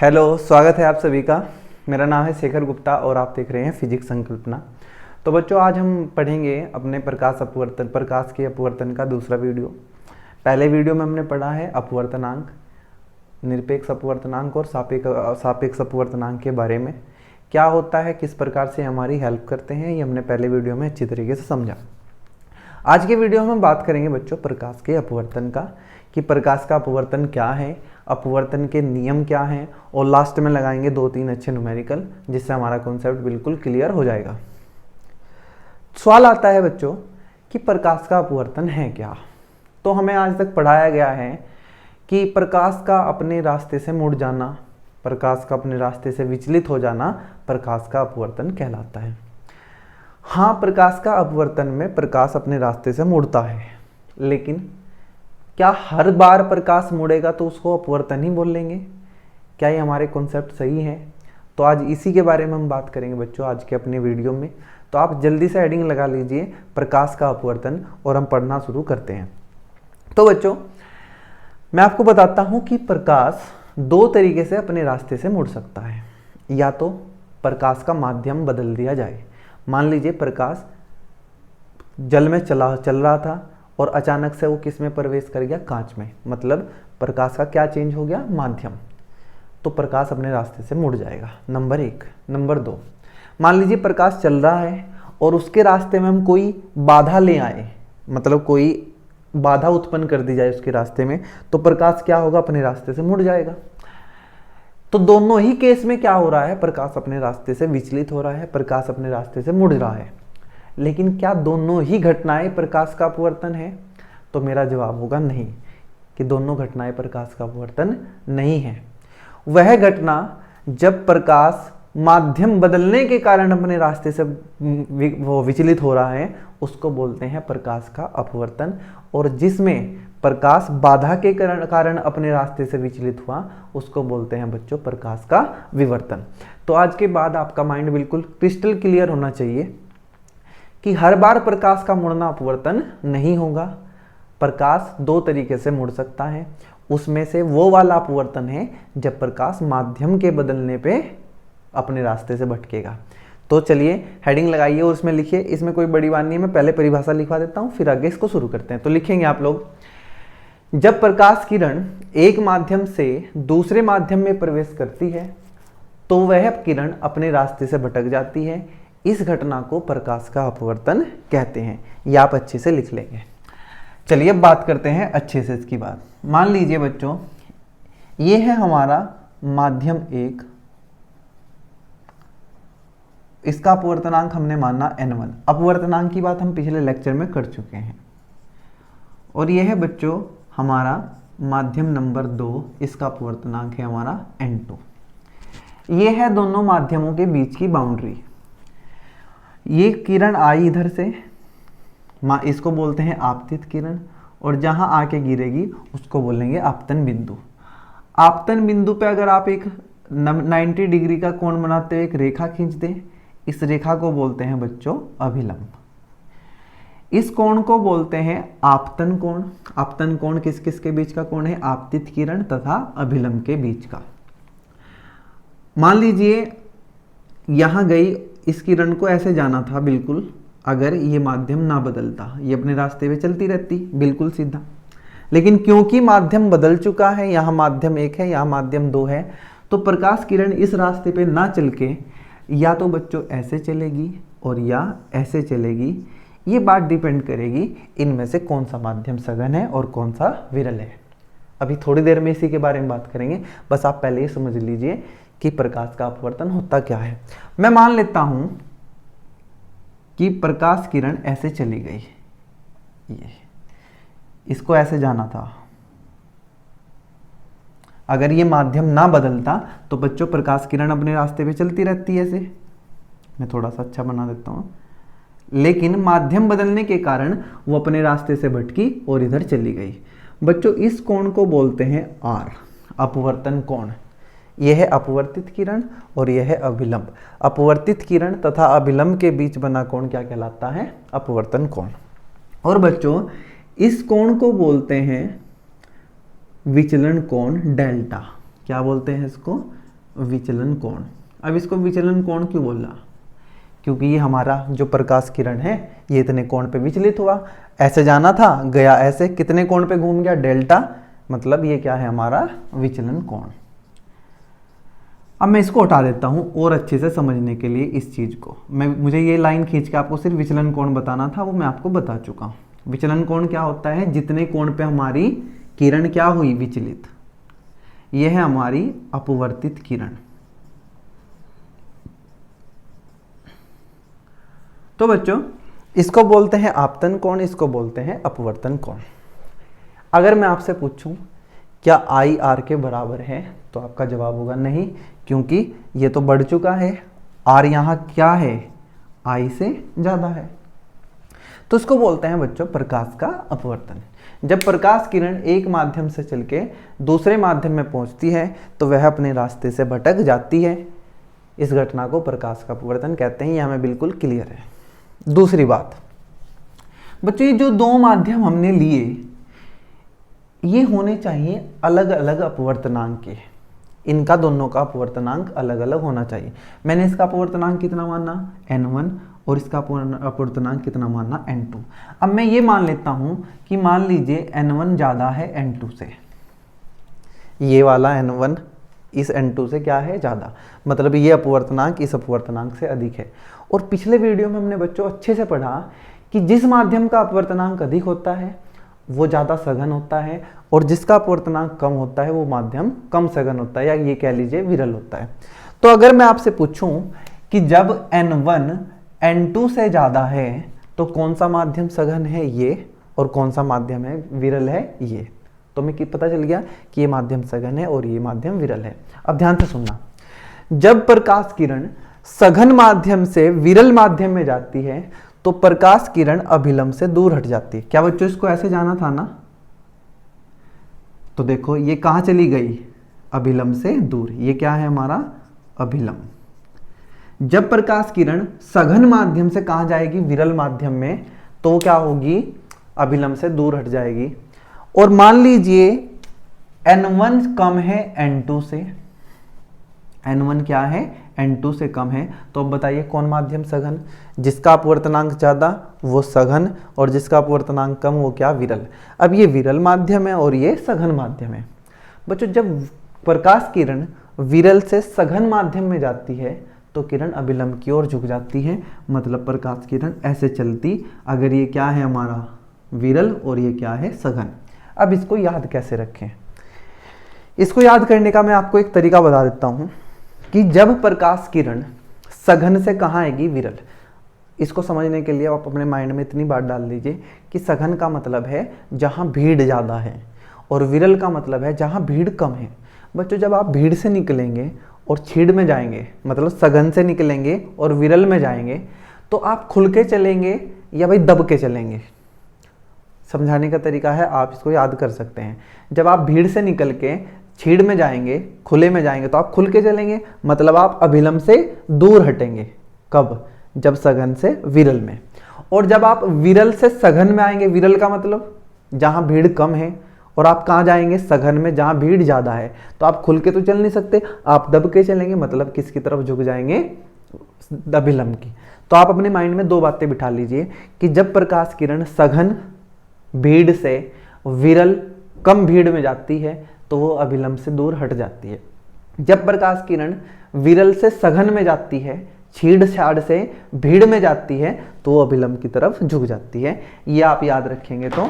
Hello, स्वागत है आप सभी का। मेरा नाम है शेखर गुप्ता और आप देख रहे हैं फिजिक्स संकल्पना। तो बच्चों, आज हम पढ़ेंगे अपने प्रकाश के अपवर्तन का दूसरा वीडियो। पहले वीडियो में हमने पढ़ा है अपवर्तनांक, निरपेक्ष अपवर्तनांक और सापेक्ष अपवर्तनांक के बारे में। क्या होता है, किस प्रकार से हमारी हेल्प करते हैं, ये हमने पहले वीडियो में अच्छी तरीके से समझा। आज के वीडियो में हम बात करेंगे बच्चों प्रकाश के अपवर्तन का, कि प्रकाश का अपवर्तन क्या है, अपवर्तन के नियम क्या हैं, और लास्ट में लगाएंगे 2-3 अच्छे न्यूमेरिकल, जिससे हमारा कॉन्सेप्ट बिल्कुल क्लियर हो जाएगा। सवाल आता है बच्चों कि प्रकाश का अपवर्तन है क्या। तो हमें आज तक पढ़ाया गया है कि प्रकाश का अपने रास्ते से मुड़ जाना, प्रकाश का अपने रास्ते से विचलित हो जाना प्रकाश का अपवर्तन कहलाता है। हाँ, प्रकाश का अपवर्तन में प्रकाश अपने रास्ते से मुड़ता है, लेकिन क्या हर बार प्रकाश मुड़ेगा तो उसको अपवर्तन ही बोल लेंगे? क्या ये हमारे कॉन्सेप्ट सही है? तो आज इसी के बारे में हम बात करेंगे बच्चों आज के अपने वीडियो में। तो आप जल्दी से हेडिंग लगा लीजिए प्रकाश का अपवर्तन, और हम पढ़ना शुरू करते हैं। तो बच्चों, मैं आपको बताता हूं कि प्रकाश 2 तरीके से अपने रास्ते से मुड़ सकता है। या तो प्रकाश का माध्यम बदल दिया जाए। मान लीजिए प्रकाश जल में चल रहा था और अचानक से वो किस में प्रवेश कर गया, कांच में। मतलब प्रकाश का क्या चेंज हो गया, माध्यम। तो प्रकाश अपने रास्ते से मुड़ जाएगा, नंबर 1। नंबर 2, मान लीजिए प्रकाश चल रहा है और उसके रास्ते में हम कोई बाधा ले आए, मतलब कोई बाधा उत्पन्न कर दी जाए उसके रास्ते में, तो प्रकाश क्या होगा, अपने रास्ते से मुड़ जाएगा। तो दोनों ही केस में क्या हो रहा है, प्रकाश अपने रास्ते से विचलित हो रहा है, प्रकाश अपने रास्ते से मुड़ रहा है। लेकिन क्या दोनों ही घटनाएं प्रकाश का अपवर्तन है? तो मेरा जवाब होगा नहीं, कि दोनों घटनाएं प्रकाश का अपवर्तन नहीं है। वह घटना जब प्रकाश माध्यम बदलने के कारण अपने रास्ते से वो विचलित हो रहा है, उसको बोलते हैं प्रकाश का अपवर्तन। और जिसमें प्रकाश बाधा के कारण अपने रास्ते से विचलित हुआ, उसको बोलते हैं बच्चों प्रकाश का विवर्तन। तो आज के बाद आपका माइंड बिल्कुल क्रिस्टल क्लियर होना चाहिए कि हर बार प्रकाश का मुड़ना अपवर्तन नहीं होगा। प्रकाश 2 तरीके से मुड़ सकता है, उसमें से वो वाला अपवर्तन है जब प्रकाश माध्यम के बदलने पे अपने रास्ते से भटकेगा। तो चलिए हेडिंग लगाइए और उसमें लिखिए। इसमें कोई बड़ी बात नहीं है, मैं पहले परिभाषा लिखवा देता हूँ, फिर आगे इसको शुरू करते हैं। तो लिखेंगे आप लोग, जब प्रकाश किरण एक माध्यम से दूसरे माध्यम में प्रवेश करती है तो वह किरण अपने रास्ते से भटक जाती है। इस घटना को प्रकाश का अपवर्तन कहते हैं। ये आप अच्छे से लिख लेंगे। चलिए अब बात करते हैं अच्छे से इसकी बात। मान लीजिए बच्चों, ये है हमारा माध्यम 1, इसका अपवर्तनांक हमने माना n1। अपवर्तनांक की बात हम पिछले लेक्चर में कर चुके हैं। और यह है बच्चों हमारा माध्यम नंबर 2, इसका अपवर्तनांक है हमारा n2। ये है दोनों माध्यमों के बीच की बाउंड्री। ये किरण आई इधर से, इसको बोलते हैं आपतित किरण, और जहां आके गिरेगी उसको बोलेंगे आपतन बिंदु। आपतन बिंदु पे अगर आप एक 90 डिग्री का कोण बनाते हुए एक रेखा खींच दें, इस रेखा को बोलते हैं बच्चों अभिलंब। इस कोण को बोलते हैं आपतन कोण। आपतन कोण किस किस के बीच का कोण है, आपतित किरण तथा अभिलंब के बीच का। मान लीजिए यहां गई, इस किरण को ऐसे जाना था बिल्कुल, अगर ये माध्यम ना बदलता, ये अपने रास्ते पे चलती रहती बिल्कुल सीधा। लेकिन क्योंकि माध्यम बदल चुका है, यहाँ माध्यम 1 है, यहाँ माध्यम 2 है, तो प्रकाश किरण इस रास्ते पे ना चल के या तो बच्चों ऐसे चलेगी और या ऐसे चलेगी। ये बात डिपेंड करेगी इनमें से कौन सा माध्यम सघन है और कौन सा विरल है। अभी थोड़ी देर में इसी के बारे में बात करेंगे, बस आप पहले ही समझ लीजिए कि प्रकाश का अपवर्तन होता क्या है। मैं मान लेता हूं कि प्रकाश किरण ऐसे चली गई, ये इसको ऐसे जाना था। अगर ये माध्यम ना बदलता तो बच्चों प्रकाश किरण अपने रास्ते पे चलती रहती है ऐसे। मैं थोड़ा सा अच्छा बना देता हूं। लेकिन माध्यम बदलने के कारण वो अपने रास्ते से भटकी और इधर चली गई। बच्चों इस कोण को बोलते हैं R, अपवर्तन कोण। यह है अपवर्तित किरण और यह है अभिलंब। अपवर्तित किरण तथा अभिलंब के बीच बना कोण क्या कहलाता है, अपवर्तन कोण। और बच्चों इस कोण को बोलते हैं विचलन कोण डेल्टा। क्या बोलते हैं इसको, विचलन कोण। अब इसको विचलन कोण क्यों बोला? क्योंकि ये हमारा जो प्रकाश किरण है ये इतने कोण पे विचलित हुआ, ऐसे जाना था गया ऐसे, कितने कोण पे घूम गया? डेल्टा, मतलब ये क्या है हमारा विचलन कोण। अब मैं इसको हटा देता हूँ और अच्छे से समझने के लिए इस चीज़ को, मुझे ये लाइन खींच के आपको सिर्फ विचलन कोण बताना था, वो मैं आपको बता चुका हूँ। विचलन कोण क्या होता है? जितने कोण पे हमारी किरण क्या हुई? विचलित। यह है हमारी अपवर्तित किरण। तो बच्चों इसको बोलते हैं आपतन कोण, इसको बोलते हैं अपवर्तन कोण। अगर मैं आपसे पूछूं क्या आई आर के बराबर है, तो आपका जवाब होगा नहीं, क्योंकि ये तो बढ़ चुका है, आर यहाँ क्या है? आई से ज़्यादा है। तो इसको बोलते हैं बच्चों प्रकाश का अपवर्तन। जब प्रकाश किरण एक माध्यम से चल के दूसरे माध्यम में पहुंचती है तो वह अपने रास्ते से भटक जाती है। इस घटना को प्रकाश का अपवर्तन कहते हैं, ये हमें बिल्कुल क्लियर है। दूसरी बात बच्चों, ये जो दो माध्यम हमने लिए ये होने चाहिए अलग अलग अपवर्तनांक के, इनका दोनों का अपवर्तनांक अलग अलग होना चाहिए। मैंने इसका अपवर्तनांक कितना माना? n1, और इसका अपवर्तनांक कितना माना? n2। अब मैं ये मान लेता हूं कि मान लीजिए n1 ज़्यादा है n2 से, ये वाला n1 इस n2 से क्या है? ज़्यादा, मतलब ये अपवर्तनांक इस अपवर्तनांक से अधिक है। और पिछले वीडियो में हमने बच्चों अच्छे से पढ़ा कि जिस माध्यम का अपवर्तनांक अधिक होता है वो ज़्यादा सघन होता है, और जिसका अपवर्तनांक कम होता है वो माध्यम कम सघन होता है, या ये कह लीजिए विरल होता है। तो अगर मैं आपसे पूछूं कि जब n1 n2 से ज़्यादा है तो कौन सा माध्यम सघन है? ये, और कौन सा माध्यम है विरल है? ये। तो मैं पता चल गया कि ये माध्यम सघन है और ये माध्यम विरल है। अब ध्यान से सुनना, जब प्रकाश किरण सघन माध्यम से विरल माध्यम में जाती है तो प्रकाश किरण अभिलंब से दूर हट जाती है। क्या बच्चों इसको ऐसे जाना था ना? तो देखो ये कहां चली गई? अभिलंब से दूर। ये क्या है हमारा? अभिलंब। जब प्रकाश किरण सघन माध्यम से कहां जाएगी? विरल माध्यम में, तो क्या होगी? अभिलंब से दूर हट जाएगी। और मान लीजिए n1 कम है n2 से, n1 क्या है? n2 से कम है। तो अब बताइए कौन माध्यम सघन? जिसका अपवर्तनांक ज़्यादा वो सघन, और जिसका अपवर्तनांक कम वो क्या? विरल। अब ये विरल माध्यम है और ये सघन माध्यम है। बच्चों जब प्रकाश किरण विरल से सघन माध्यम में जाती है तो किरण अभिलंब की ओर झुक जाती है, मतलब प्रकाश किरण ऐसे चलती, अगर ये क्या है हमारा? विरल, और ये क्या है? सघन। अब इसको याद कैसे रखें? इसको याद करने का मैं आपको एक तरीका बता देता हूं कि जब प्रकाश किरण सघन से कहाँ आएगी? विरल। इसको समझने के लिए आप अपने माइंड में इतनी बात डाल दीजिए कि सघन का मतलब है जहाँ भीड़ ज़्यादा है, और विरल का मतलब है जहाँ भीड़ कम है। बच्चों जब आप भीड़ से निकलेंगे और छीड़ में जाएंगे, मतलब सघन से निकलेंगे और विरल में जाएंगे, तो आप खुल के चलेंगे या भाई दब के चलेंगे? समझाने का तरीका है, आप इसको याद कर सकते हैं। जब आप भीड़ से निकल के छीड़ में जाएंगे, खुले में जाएंगे, तो आप खुल के चलेंगे, मतलब आप अभिलंब से दूर हटेंगे। कब? जब सघन से विरल में। और जब आप विरल से सघन में आएंगे, विरल का मतलब जहां भीड़ कम है, और आप कहां जाएंगे? सघन में जहां भीड़ ज्यादा है। तो आप खुल के तो चल नहीं सकते, आप दब के चलेंगे, मतलब किसकी तरफ झुक जाएंगे? अभिलंब की। तो आप अपने माइंड में दो बातें बिठा लीजिए कि जब प्रकाश किरण सघन भीड़ से विरल कम भीड़ में जाती है तो वो अभिलंब से दूर हट जाती है। जब प्रकाश किरण विरल से सघन में जाती है, छीड़ छाड़ से भीड़ में जाती है, तो वो अभिलंब की तरफ झुक जाती है। ये आप याद रखेंगे तो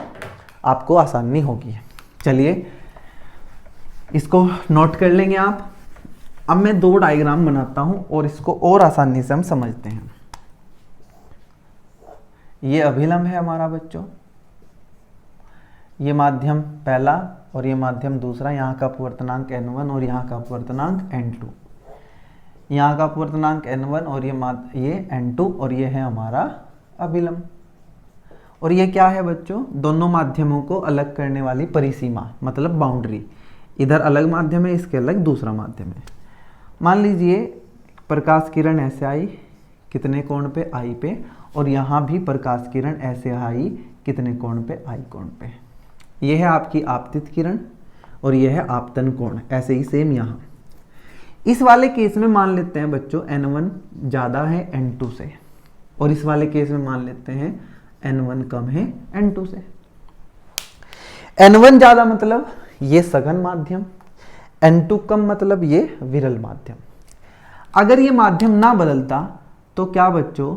आपको आसानी होगी। चलिए इसको नोट कर लेंगे आप। अब मैं दो डायग्राम बनाता हूं और इसको और आसानी से हम समझते हैं। ये अभिलंब है हमारा बच्चों, ये माध्यम पहला और ये माध्यम दूसरा। यहाँ का अपवर्तनांक n1 और यहाँ का अपवर्तनांक n2। यहाँ का अपवर्तनांक n1 और ये n2, और ये है हमारा अभिलंब। और ये क्या है बच्चों? दोनों माध्यमों को अलग करने वाली परिसीमा, मतलब बाउंड्री। इधर अलग माध्यम है, इसके अलग दूसरा माध्यम है। मान लीजिए प्रकाश किरण ऐसे आई, कितने कोण पे? आई पे। और यहाँ भी प्रकाश किरण ऐसे आई, कितने कोण पे? आई कोण पे। यह है आपकी आपतित किरण और यह है आपतन कोण। ऐसे ही सेम यहाँ इस वाले केस में मान लेते हैं बच्चों n1 ज़्यादा है n2 से, और इस वाले केस में मान लेते हैं n1 कम है n2 से। n1 ज़्यादा मतलब ये सघन माध्यम, n2 कम मतलब ये विरल माध्यम। अगर ये माध्यम ना बदलता तो क्या बच्चों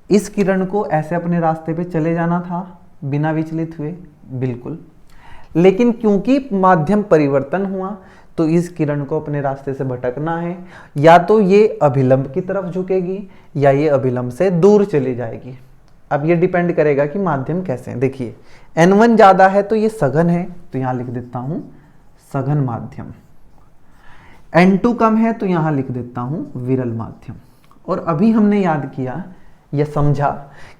इस किरण को ऐसे अपने रास्ते पे चले जाना था बिना विचलित हुए? बिल्कुल। लेकिन क्योंकि माध्यम परिवर्तन हुआ तो इस किरण को अपने रास्ते से भटकना है, या तो ये अभिलंब की तरफ झुकेगी या ये अभिलंब से दूर चली जाएगी। अब ये डिपेंड करेगा कि माध्यम कैसे है। देखिए n1 ज़्यादा है तो ये सघन है, तो यहाँ लिख देता हूँ सघन माध्यम। n2 कम है तो यहाँ लिख देता हूँ विरल माध्यम। और अभी हमने याद किया या समझा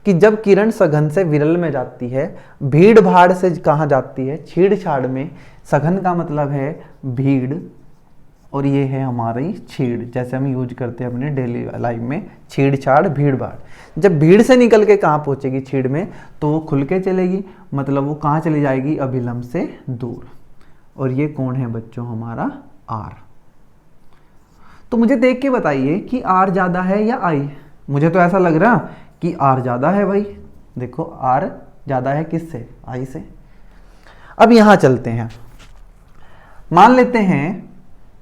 कि जब किरण सघन से विरल में जाती है, भीड़ भाड़ से कहाँ जाती है? छेड़छाड़ में। सघन का मतलब है भीड़ और ये है हमारी छेड़, जैसे हम यूज करते हैं अपने डेली लाइफ में, छेड़छाड़ भीड़ भाड़। जब भीड़ से निकल के कहाँ पहुँचेगी? छेड़ में, तो वो खुल के चलेगी, मतलब वो कहाँ चली जाएगी? अभिलंब से दूर। और ये कौन है बच्चों? हमारा आर। तो मुझे देख के बताइए कि आर ज़्यादा है या आई? मुझे तो ऐसा लग रहा कि आर ज़्यादा है भाई। देखो आर ज़्यादा है किससे? आई से। अब यहाँ चलते हैं, मान लेते हैं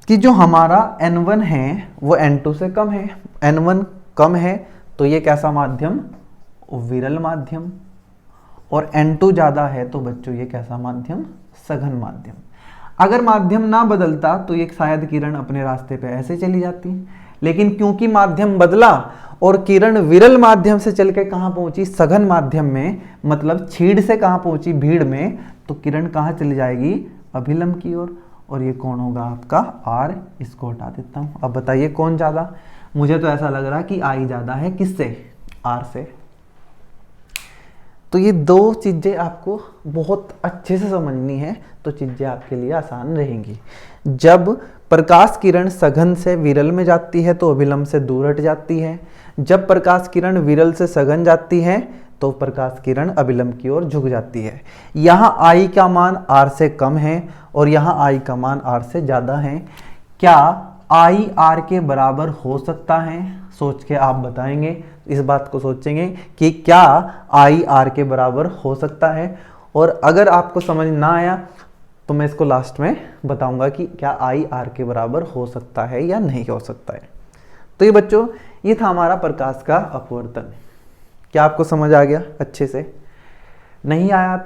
कि जो हमारा n1 है वो n2 से कम है। n1 कम है तो ये कैसा माध्यम? विरल माध्यम। और n2 ज़्यादा है तो बच्चों ये कैसा माध्यम? सघन माध्यम। अगर माध्यम ना बदलता तो ये शायद किरण अपने रास्ते पे ऐसे चली जाती, लेकिन क्योंकि माध्यम बदला और किरण विरल माध्यम से चल के कहाँ पहुंची? सघन माध्यम में, मतलब छीड़ से कहाँ पहुंची? भीड़ में। तो किरण कहाँ चली जाएगी? अभिलंब की ओर। और ये कौन होगा आपका? आर। इसको हटा देता हूँ। अब बताइए कौन ज़्यादा? मुझे तो ऐसा लग रहा कि आई ज़्यादा है। किससे? आर से। तो ये दो चीज़ें आपको बहुत अच्छे से समझनी है तो चीज़ें आपके लिए आसान रहेंगी। जब प्रकाश किरण सघन से विरल में जाती है तो अभिलंब से दूर हट जाती है। जब प्रकाश किरण विरल से सघन जाती है तो प्रकाश किरण अभिलंब की ओर झुक जाती है। यहाँ आई का मान आर से कम है और यहाँ आई का मान आर से ज़्यादा है। क्या आई आर के बराबर हो सकता है? सोच के आप बताएंगे, इस बात को सोचेंगे कि क्या आई आर के बराबर हो सकता है। और अगर आपको समझ ना आया तो मैं इसको लास्ट में बताऊंगा कि क्या आई आर के बराबर हो सकता है या नहीं हो सकता है। तो ये बच्चों, ये था हमारा प्रकाश का अपवर्तन। क्या आपको समझ आ गया अच्छे से? नहीं आया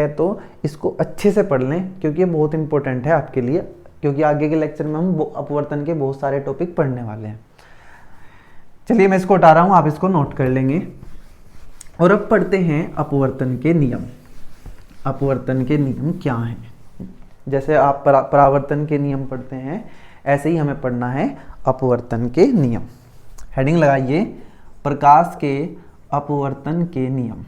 तो इसको अच्छे से पढ़ लें, क्योंकि ये बहुत इंपॉर्टेंट है आपके लिए, क्योंकि आगे के लेक्चर में हम अपवर्तन के बहुत सारे टॉपिक पढ़ने वाले हैं। चलिए मैं इसको हटा रहा हूँ, आप इसको नोट कर लेंगे। और अब पढ़ते हैं अपवर्तन के नियम। अपवर्तन के नियम क्या हैं? जैसे आप परावर्तन के नियम पढ़ते हैं, ऐसे ही हमें पढ़ना है अपवर्तन के नियम। हेडिंग लगाइए, प्रकाश के अपवर्तन के नियम।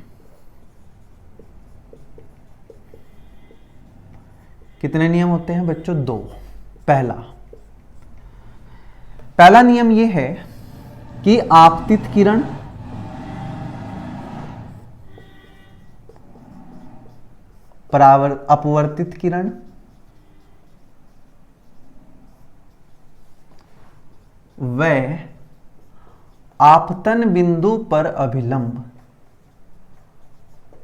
कितने नियम होते हैं बच्चों? 2। पहला नियम यह है कि आपतित किरण अपवर्तित किरण व आपतन बिंदु पर अभिलंब,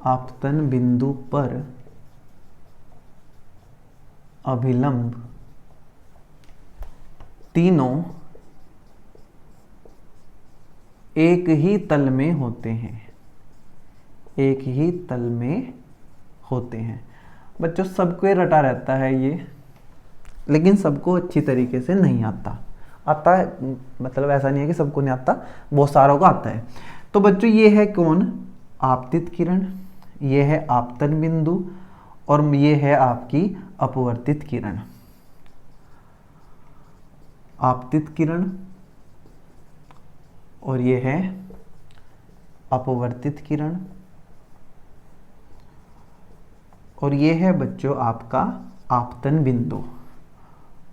आपतन बिंदु पर अभिलंब तीनों एक ही तल में होते हैं। एक ही तल में होते हैं। बच्चों सबको ये रटा रहता है ये, लेकिन सबको अच्छी तरीके से नहीं आता है, मतलब ऐसा नहीं है कि सबको नहीं आता, बहुत सारों को आता है। तो बच्चों ये है कौन? आपतित किरण, ये है आपतन बिंदु और ये है आपकी अपवर्तित किरण। आपतित किरण और ये है अपवर्तित किरण और ये है बच्चों आपका आपतन बिंदु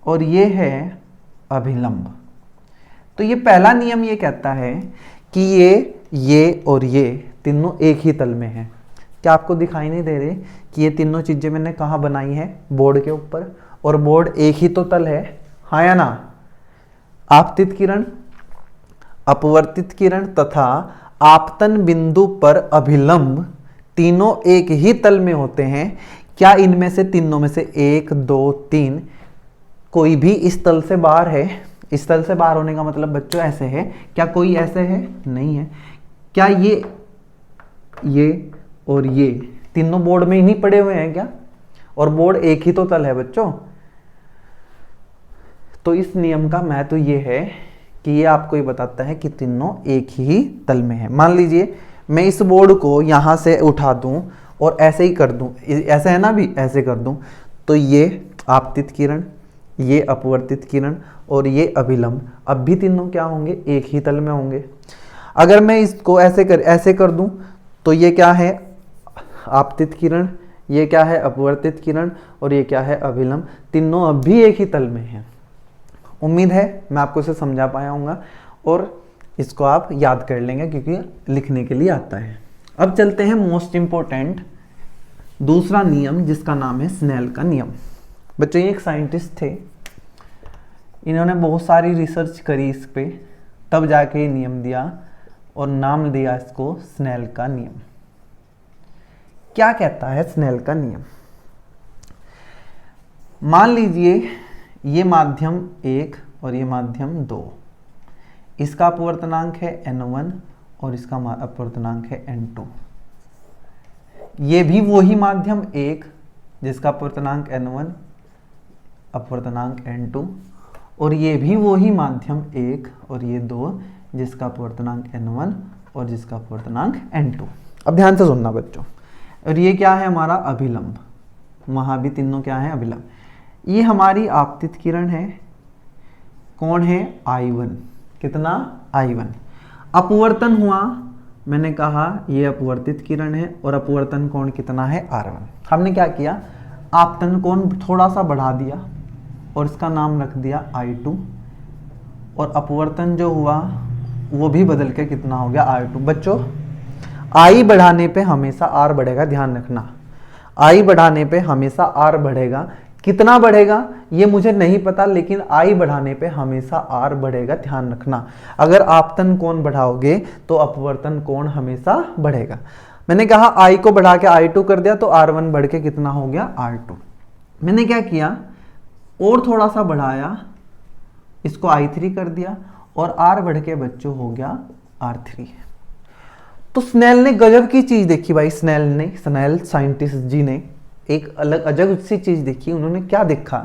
और ये है अभिलंब। तो ये पहला नियम ये कहता है कि ये और ये तीनों एक ही तल में हैं। क्या आपको दिखाई नहीं दे रहे कि ये तीनों चीज़ें मैंने कहाँ बनाई है? बोर्ड के ऊपर। और बोर्ड एक ही तो तल है, हाँ या ना? आपतित किरण, अपवर्तित किरण तथा आपतन बिंदु पर अभिलंब तीनों एक ही तल में होते हैं। क्या इनमें से तीनों में से 1, 2, 3 कोई भी इस तल से बाहर है? इस तल से बाहर होने का मतलब बच्चों ऐसे है, क्या कोई ऐसे है? नहीं है। क्या ये और ये तीनों बोर्ड में ही नहीं पड़े हुए हैं क्या? और बोर्ड एक ही तो तल है बच्चों। तो इस नियम का महत्व ये है कि ये आपको ये बताता है कि तीनों एक ही तल में है। मान लीजिए मैं इस बोर्ड को यहां से उठा दूं और ऐसे ही कर दूं, ऐसे है ना, भी ऐसे कर दूं, तो ये आपतित किरण, ये अपवर्तित किरण और ये अभिलंब, अब भी तीनों क्या होंगे? एक ही तल में होंगे। अगर मैं इसको ऐसे कर दूं तो ये क्या है? आपतित किरण, ये क्या है? अपवर्तित किरण और ये क्या है? अभिलंब। तीनों अब भी एक ही तल में हैं। उम्मीद है मैं आपको इसे समझा पाया हूँगा और इसको आप याद कर लेंगे क्योंकि लिखने के लिए आता है। अब चलते हैं मोस्ट इंपॉर्टेंट दूसरा नियम, जिसका नाम है स्नेल का नियम। बच्चों ये एक साइंटिस्ट थे, इन्होंने बहुत सारी रिसर्च करी इस पे, तब जाके ये नियम दिया और नाम दिया इसको स्नेल का नियम। क्या कहता है स्नेल का नियम? मान लीजिए ये माध्यम 1 और ये माध्यम 2, इसका अपवर्तनांक है n1 और इसका अपवर्तनांक है n2। ये भी वही माध्यम 1 जिसका अपवर्तनांक n1, अपवर्तनांक n2, और ये भी वही माध्यम 1 और ये 2 जिसका अपवर्तनांक n1 और जिसका अपवर्तनांक n2। अब ध्यान से सुनना बच्चों। और ये क्या है? हमारा अभिलंब। वहां भी तीनों क्या है? अभिलंब। ये हमारी आपतित किरण है। कौन है? I1। कितना? I1। अपवर्तन हुआ, मैंने कहा ये अपवर्तित किरण है और अपवर्तन कोण कितना है? R1। हमने क्या किया? आपतन कोण थोड़ा सा बढ़ा दिया और इसका नाम रख दिया I2, और अपवर्तन जो हुआ वो भी बदल के कितना हो गया? R2। बच्चों I बढ़ाने पे हमेशा R बढ़ेगा, ध्यान रखना। I बढ़ाने पे हमेशा R बढ़ेगा। कितना बढ़ेगा ये मुझे नहीं पता, लेकिन I बढ़ाने पे हमेशा R बढ़ेगा, ध्यान रखना। अगर आपतन कोण बढ़ाओगे तो अपवर्तन कोण हमेशा बढ़ेगा। मैंने कहा I को बढ़ा के I2 कर दिया तो R1 बढ़ के कितना हो गया? R2। मैंने क्या किया? और थोड़ा सा बढ़ाया, इसको I3 कर दिया और R बढ़ के बच्चों हो गया R3। तो स्नेल ने गजब की चीज देखी भाई। स्नेल साइंटिस्ट जी ने एक अलग अजब सी चीज देखी। उन्होंने क्या देखा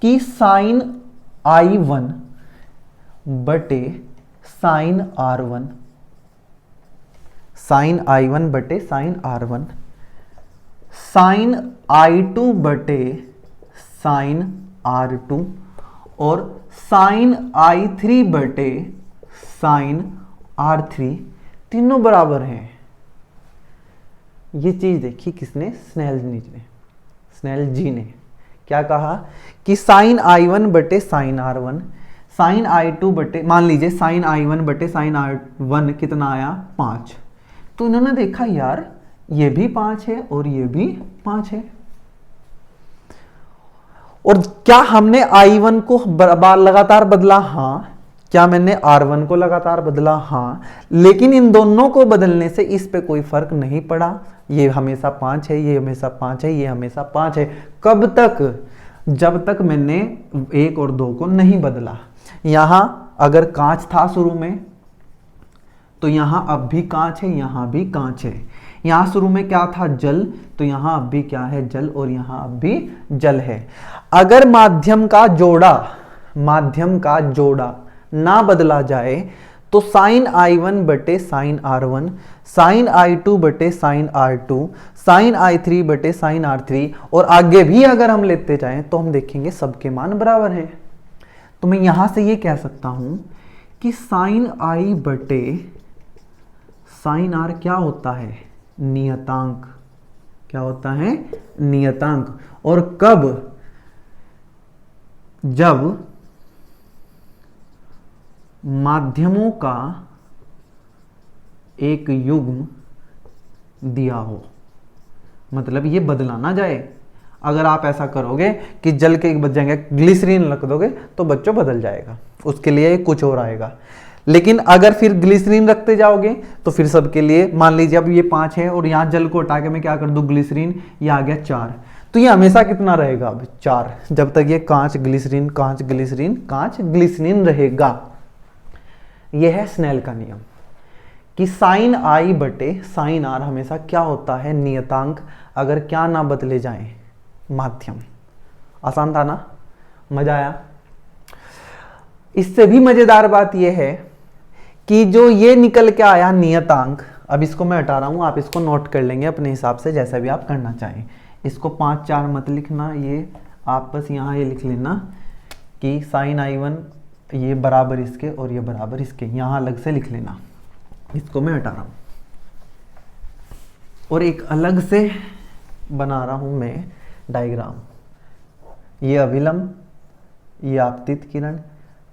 कि साइन I1 बटे साइन R1, साइन I1 बटे साइन R1, साइन I2 बटे साइन R2 और साइन I3 बटे साइन R3, तीनों बराबर हैं। ये चीज देखी किसने? स्नेल जी ने क्या कहा कि साइन I1 बटे साइन R1, साइन I2 बटे, मान लीजिए साइन I1 बटे साइन R1 कितना आया? 5। तो इन्होंने देखा यार ये भी 5 है और ये भी 5 है। और क्या हमने I1 को लगातार बदला? हाँ। क्या मैंने R1 को लगातार बदला? हाँ। लेकिन इन दोनों को बदलने से इस पे कोई फर्क नहीं पड़ा। ये हमेशा 5 है, ये हमेशा 5 है, ये हमेशा 5 है। कब तक? जब तक मैंने 1 और 2 को नहीं बदला। यहां अगर कांच था शुरू में तो यहां अब भी कांच है, यहां भी कांच है। यहां शुरू में क्या था? जल, तो यहां अब भी क्या है? जल, और यहां अब भी जल है। अगर माध्यम का जोड़ा ना बदला जाए तो साइन I1 बटे साइन R1, साइन I2 बटे साइन R2, साइन I3 बटे साइन R3, और आगे भी अगर हम लेते जाएं तो हम देखेंगे सबके मान बराबर हैं। तो मैं यहां से ये कह सकता हूं कि साइन I बटे साइन R क्या होता है? नियतांक। क्या होता है? नियतांक। और कब? जब माध्यमों का एक युग्म दिया हो, मतलब ये बदला ना जाए। अगर आप ऐसा करोगे कि जल के बजाएंगे ग्लिसरीन रख दोगे तो बच्चों बदल जाएगा, उसके लिए कुछ और आएगा। लेकिन अगर फिर ग्लिसरीन रखते जाओगे तो फिर सबके लिए, मान लीजिए अब ये 5 है और यहाँ जल को हटा के मैं क्या कर दूं ग्लिसरीन, ये आ गया 4, तो ये हमेशा कितना रहेगा अब 4, जब तक ये कांच ग्लिसरीन कांच ग्लिसरीन कांच ग्लिसरीन रहेगा। ये है स्नेल का नियम कि साइन आई बटे साइन आर हमेशा क्या होता है, नियतांक, अगर क्या ना बदले जाएं, माध्यम। आसान था ना, मजा आया। इससे भी मजेदार बात यह है कि जो ये निकल के आया नियतांक, अब इसको मैं हटा रहा हूं, आप इसको नोट कर लेंगे अपने हिसाब से जैसा भी आप करना चाहें। इसको 5 4 मत लिखना, ये आप बस यहाँ ये लिख लेना कि साइन I1 ये बराबर इसके और ये बराबर इसके, यहाँ अलग से लिख लेना। इसको मैं हटा रहा हूँ और एक अलग से बना रहा हूँ मैं डायग्राम। ये अभिलंब, ये आपतित किरण,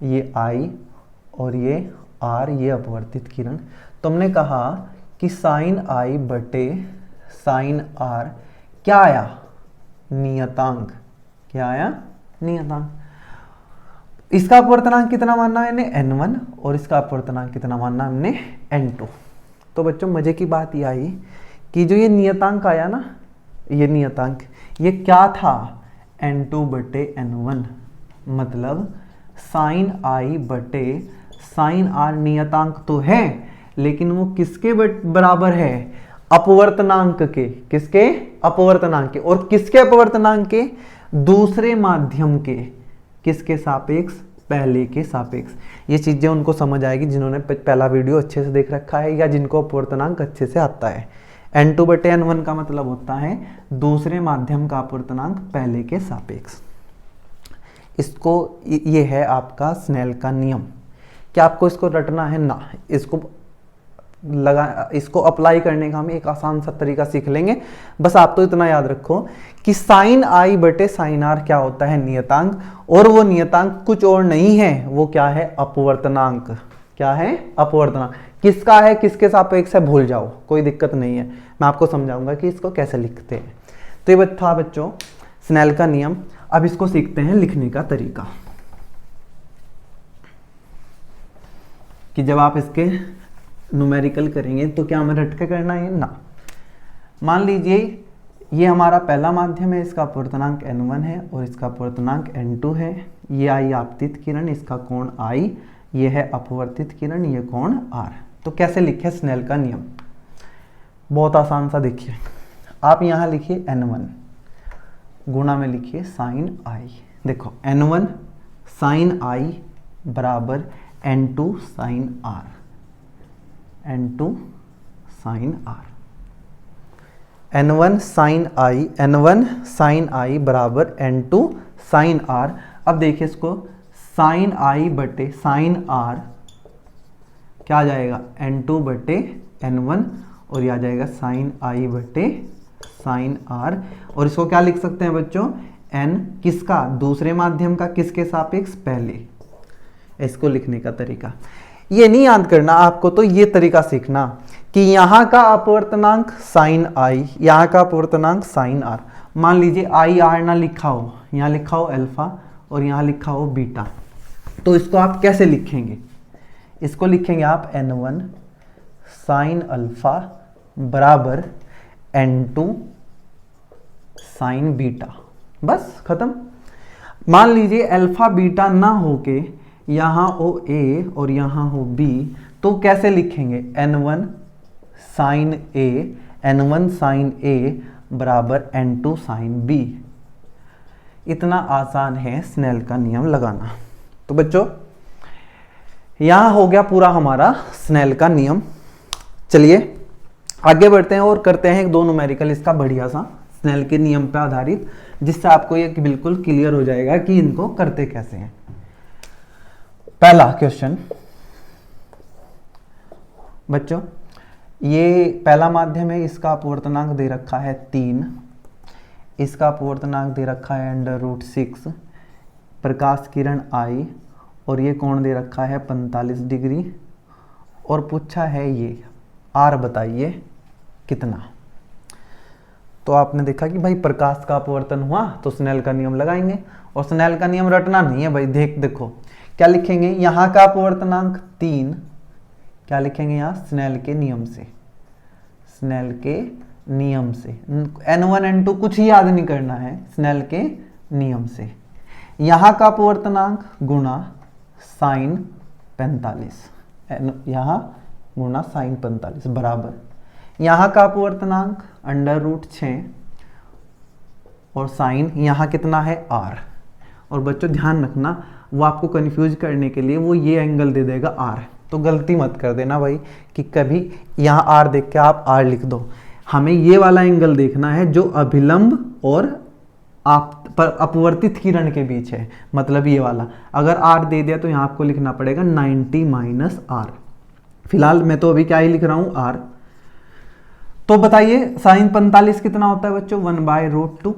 ये I और ये R, ये अपवर्तित किरण। तो हमने कहा कि साइन I बटे साइन R क्या आया, नियतांक। क्या आया, नियतांक। इसका अपवर्तनांक कितना मानना है हमने, n1, और इसका अपवर्तनांक कितना मानना हमने, n2। तो बच्चों मजे की बात ये आई कि जो ये नियतांक आया ना, ये नियतांक ये क्या था, n2 बटे n1, मतलब साइन I बटे साइन R नियतांक तो है, लेकिन वो किसके बराबर है, अपवर्तनांक के। किसके, अपवर्तनांक के। और किसके अपवर्तनांक के, दूसरे माध्यम के। किसके सापेक्ष, पहले के सापेक्ष। ये चीजें उनको समझ आएगी जिन्होंने पहला वीडियो अच्छे से देख रखा है या जिनको अपवर्तनांक अच्छे से आता है। n2 बटे n1 का मतलब होता है दूसरे माध्यम का अपवर्तनांक पहले के सापेक्ष। इसको, ये है आपका स्नेल का नियम। क्या आपको इसको रटना है ना, इसको अप्लाई करने का हम एक आसान सा तरीका सीख लेंगे। बस आप तो इतना याद रखो कि साइन I बटे साइन R क्या होता है, नियतांक, और वो नियतांक कुछ और नहीं है, वो क्या है, अपवर्तनांक। क्या है, अपवर्तनांक। किसका है, किसके सापेक्ष है, भूल जाओ, कोई दिक्कत नहीं है, मैं आपको समझाऊंगा कि इसको कैसे लिखते हैं। तो ये था बच्चों स्नेल का नियम। अब इसको सीखते हैं लिखने का तरीका, कि जब आप इसके न्यूमेरिकल करेंगे तो क्या हमें रट के करना है ना। मान लीजिए ये हमारा पहला माध्यम है, इसका अपवर्तनांक n1 है और इसका अपवर्तनांक n2 है। ये आई आपतित किरण, इसका कोण I, ये है अपवर्तित किरण, ये कोण R। तो कैसे लिखे स्नेल का नियम, बहुत आसान सा। देखिए आप यहाँ लिखिए n1 गुणा में लिखिए साइन I। देखो n1 साइन I बराबर n2 sine R, n2 sine R। n1 sine I बराबर n2 साइन R। अब देखिए इसको साइन I बटे साइन R क्या आ जाएगा, n2 बटे n1, और यह आ जाएगा साइन I बटे साइन R। और इसको क्या लिख सकते हैं बच्चों, n किसका, दूसरे माध्यम का, किसके सापेक्ष, पहले। इसको लिखने का तरीका ये नहीं याद करना आपको, तो ये तरीका सीखना कि यहाँ का अपवर्तनांक साइन I, यहाँ का अपवर्तनांक साइन R। मान लीजिए I R ना लिखा हो, यहाँ लिखा हो अल्फा और यहाँ लिखा हो बीटा, तो इसको आप कैसे लिखेंगे, इसको लिखेंगे आप n1 साइन अल्फा बराबर n2 साइन बीटा, बस खत्म। मान लीजिए अल्फा बीटा ना होके यहाँ हो A और यहाँ हो B, तो कैसे लिखेंगे, n1 साइन A बराबर n2 साइन B। इतना आसान है स्नेल का नियम लगाना। तो बच्चों यहाँ हो गया पूरा हमारा स्नेल का नियम। चलिए आगे बढ़ते हैं और करते हैं एक दो न्यूमेरिकल इसका बढ़िया सा स्नेल के नियम पर आधारित, जिससे आपको ये बिल्कुल क्लियर हो जाएगा कि इनको करते कैसे हैं। पहला क्वेश्चन बच्चों, ये पहला माध्यम है, इसका अपवर्तनांक दे रखा है 3, इसका अपवर्तनांक दे रखा है √6, प्रकाश किरण I, और ये कोण दे रखा है 45 डिग्री, और पूछा है ये R बताइए कितना। तो आपने देखा कि भाई प्रकाश का अपवर्तन हुआ तो स्नेल का नियम लगाएंगे, और स्नेल का नियम रटना नहीं है भाई। देखो क्या लिखेंगे, यहाँ का अपवर्तनांक 3, क्या लिखेंगे यहाँ, स्नेल के नियम से, स्नेल के नियम से। n1 n2 कुछ ही याद नहीं करना है, स्नेल के नियम से। यहाँ का अपवर्तनांक गुणा साइन 45, यहाँ गुणा साइन 45 बराबर यहाँ का अपवर्तनांक √6 और साइन यहाँ कितना है r। और बच्चों ध्यान रखना, वो आपको कंफ्यूज करने के लिए वो ये एंगल दे देगा r, तो गलती मत कर देना भाई कि कभी यहाँ r देख के आप r लिख दो। हमें ये वाला एंगल देखना है जो अभिलंब और अपवर्तित किरण के बीच है, मतलब ये वाला। अगर r दे दिया तो यहाँ आपको लिखना पड़ेगा 90 माइनस r। फिलहाल मैं तो अभी क्या ही लिख रहा हूँ r। तो बताइए साइन 45 कितना होता है बच्चों, 1/√2,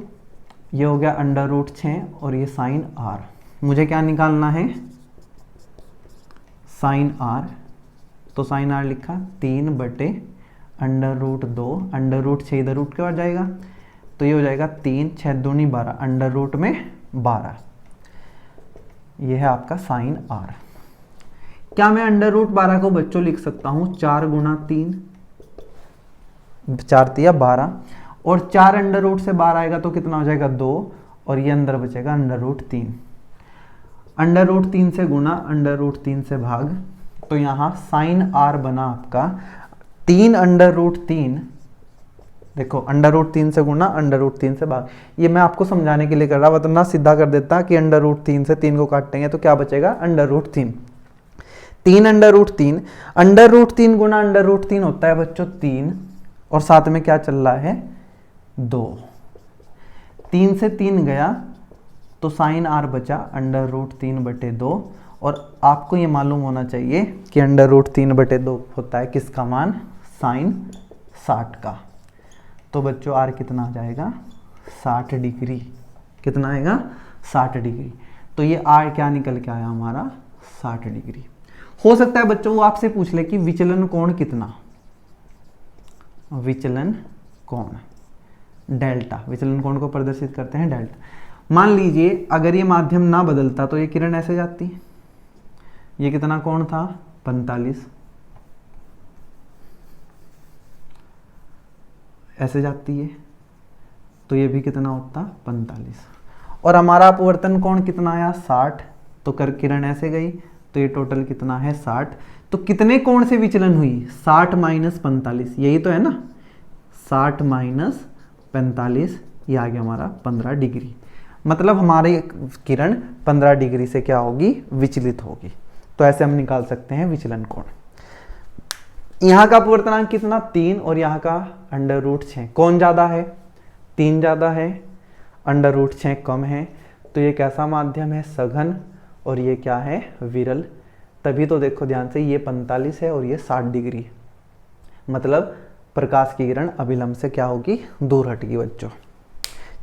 ये हो गया √6 और ये साइन r। मुझे क्या निकालना है, साइन r। तो साइन r लिखा 3/√2, √6 इधर रूट के बाद जाएगा तो ये हो जाएगा 3 6 दूनी 12, √ में 12। ये है आपका साइन r। क्या मैं √12 को बच्चों लिख सकता हूँ 4 गुणा 3, 4 तिया 12, और 4 √ से 12 आएगा तो कितना हो जाएगा 2, और ये अंदर बचेगा √3। √3 से गुणा, √3 से भाग, तो यहाँ साइन r बना आपका 3 √3। देखो √3 से गुणा, √3 से भाग। ये मैं आपको समझाने के लिए कर रहा, वरना सीधा कर देता कि √3 से 3 को काटेंगे तो क्या बचेगा √3। 3 √3, √3 गुणा √3 होता है बच्चों 3, और साथ में क्या चल रहा है 2। 3 से 3 गया तो साइन r बचा √3/2, और आपको ये मालूम होना चाहिए कि √3/2 होता है किसका मान, साइन 60 का। तो बच्चों r कितना आ जाएगा 60 डिग्री। कितना आएगा 60 डिग्री। तो ये r क्या निकल के आया हमारा 60 डिग्री। हो सकता है बच्चों वो आपसे पूछ ले कि विचलन कोण कितना, विचलन कोण डेल्टा, विचलन कोण को प्रदर्शित करते हैं डेल्टा। मान लीजिए अगर ये माध्यम ना बदलता तो ये किरण ऐसे जाती, ये कितना कोण था 45, ऐसे जाती है तो ये भी कितना होता 45, और हमारा अपवर्तन कोण कितना आया 60, तो कर किरण ऐसे गई तो ये टोटल कितना है 60। तो कितने कोण से विचलन हुई 60 माइनस 45, यही तो है ना, 60 माइनस 45, ये आ गया हमारा 15 डिग्री। मतलब हमारी किरण 15 डिग्री से क्या होगी, विचलित होगी। तो ऐसे हम निकाल सकते हैं विचलन कोण। यहाँ का अपवर्तनांक कितना 3, और यहाँ का √6। कौन ज़्यादा है, 3 ज़्यादा है, √6 कम है। तो ये कैसा माध्यम है, सघन, और ये क्या है, विरल। तभी तो देखो ध्यान से, ये 45 है और ये 60 डिग्री है। मतलब प्रकाश की किरण अभिलंब से क्या होगी, दूर हटेगी बच्चों।